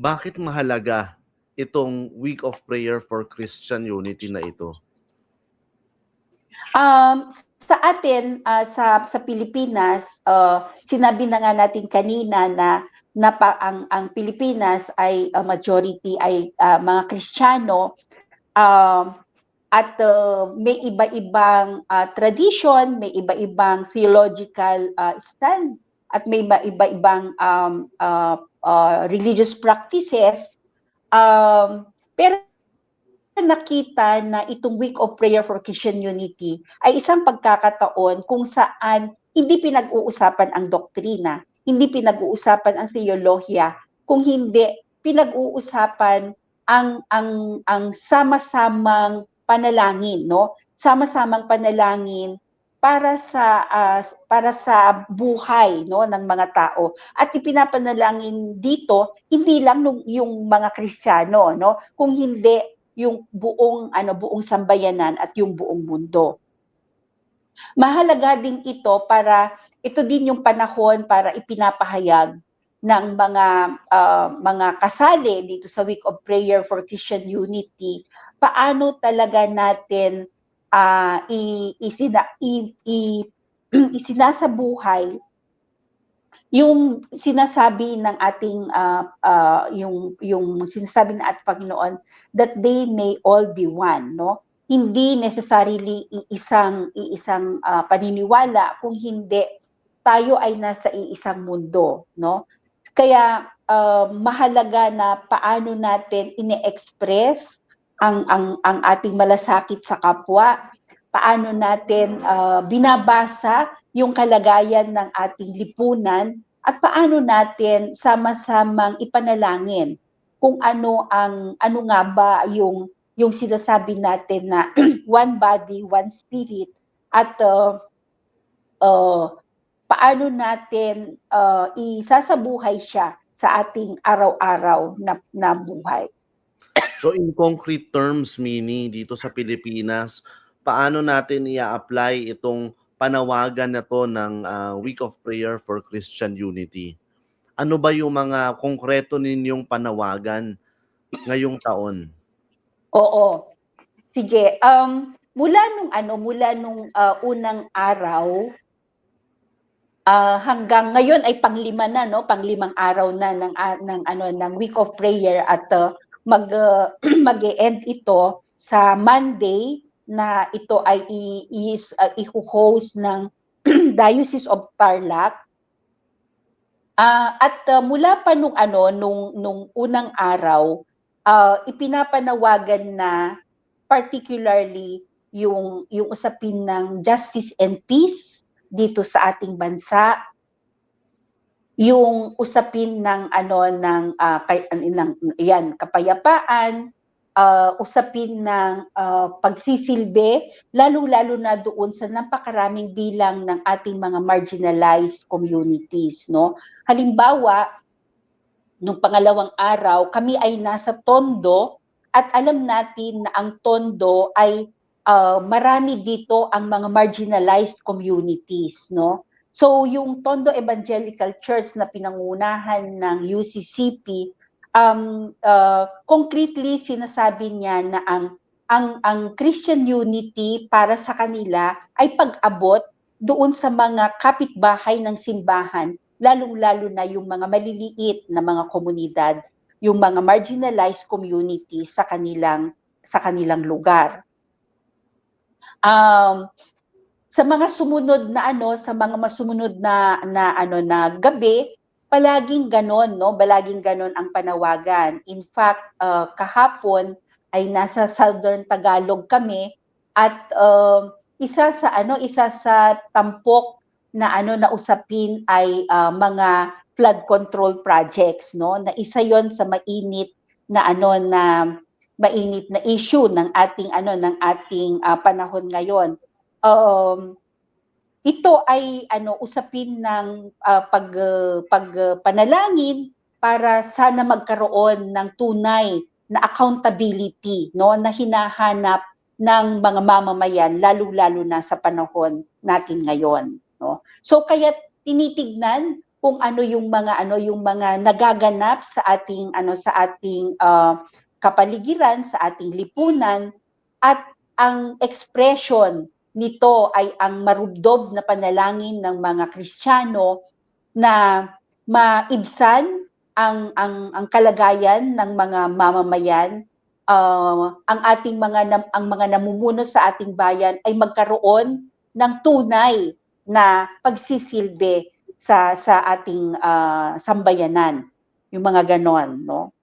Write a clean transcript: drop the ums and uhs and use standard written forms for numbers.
bakit mahalaga itong Week of Prayer for Christian Unity na ito? Sa atin, sa Pilipinas, sinabi na nga natin kanina na ang Pilipinas ay majority ay mga Kristiyano, at may iba-ibang tradition, may iba-ibang theological stand, at may iba-ibang religious practices. Pero nakita na itong Week of Prayer for Christian Unity ay isang pagkakataon kung saan hindi pinag-uusapan ang doktrina, hindi pinag-uusapan ang theolohiya, kung hindi pinag-uusapan ang sama-samang panalangin, no? Sama-samang panalangin para sa buhay, no, ng mga tao. At ipinapanalangin dito hindi lang yung mga Kristiyano, no, kung hindi yung buong sambayanan at yung buong mundo. Mahalaga din ito para ito din yung panahon para ipinapahayag ng mga kasali dito sa Week of Prayer for Christian Unity, paano talaga natin isinasabuhay yung sinasabi ng ating yung sinasabi ng ating Panginoon that they may all be one, no? Hindi necessarily iisang paniniwala, kung hindi tayo ay nasa iisang mundo, no? Kaya mahalaga na paano natin ine-express ang ating malasakit sa kapwa, paano natin binabasa yung kalagayan ng ating lipunan, at paano natin sama-samang ipanalangin kung ano nga ba yung sinasabi natin na one body, one spirit, at paano natin isasabuhay siya sa ating araw-araw na buhay. So in concrete terms, Mini, dito sa Pilipinas, paano natin i-apply itong panawagan na to ng Week of Prayer for Christian Unity? Ano ba yung mga konkreto ninyong panawagan ngayong taon? Oo. Sige, mula nung unang araw hanggang ngayon ay panglima na, no, panglimang araw na ng Week of Prayer, at mag-e-end ito sa Monday, na ito ay i-host ng Diocese of Tarlac. At mula pa nung unang araw, ipinapanawagan na particularly yung usapin ng justice and peace dito sa ating bansa, yung usapin ng kapayapaan, usapin ng pagsisilbi, lalo-lalo na doon sa napakaraming bilang ng ating mga marginalized communities, no? Halimbawa, nung pangalawang araw, kami ay nasa Tondo, at alam natin na ang Tondo ay marami dito ang mga marginalized communities, no? So yung Tondo Evangelical Church na pinangunahan ng UCCP, concretely sinasabi niya na ang Christian Unity para sa kanila ay pag-abot doon sa mga kapitbahay ng simbahan, lalong-lalo na yung mga maliliit na mga komunidad, yung mga marginalized communities sa kanilang lugar. Sa mga sumunod na gabi, palaging ganon, no? Palaging ganon ang panawagan. In fact, kahapon ay nasa Southern Tagalog kami, at isa sa tampok na usapin ay mga flood control projects, no? Na isa 'yon sa mainit na issue ng ating panahon ngayon. Ito ay usapin ng pagpanalangin para sana magkaroon ng tunay na accountability, no, na hinahanap ng mga mamamayan, lalo-lalo na sa panahon natin ngayon, no. So kaya tinitignan kung ano yung mga nagaganap sa ating kapaligiran, sa ating lipunan, at ang expression nito ay ang marubdob na panalangin ng mga Kristiyano na maibsan ang kalagayan ng mga mamamayan, ang mga namumuno sa ating bayan ay magkaroon ng tunay na pagsisilbi sa ating sambayanan, yung mga ganon, no?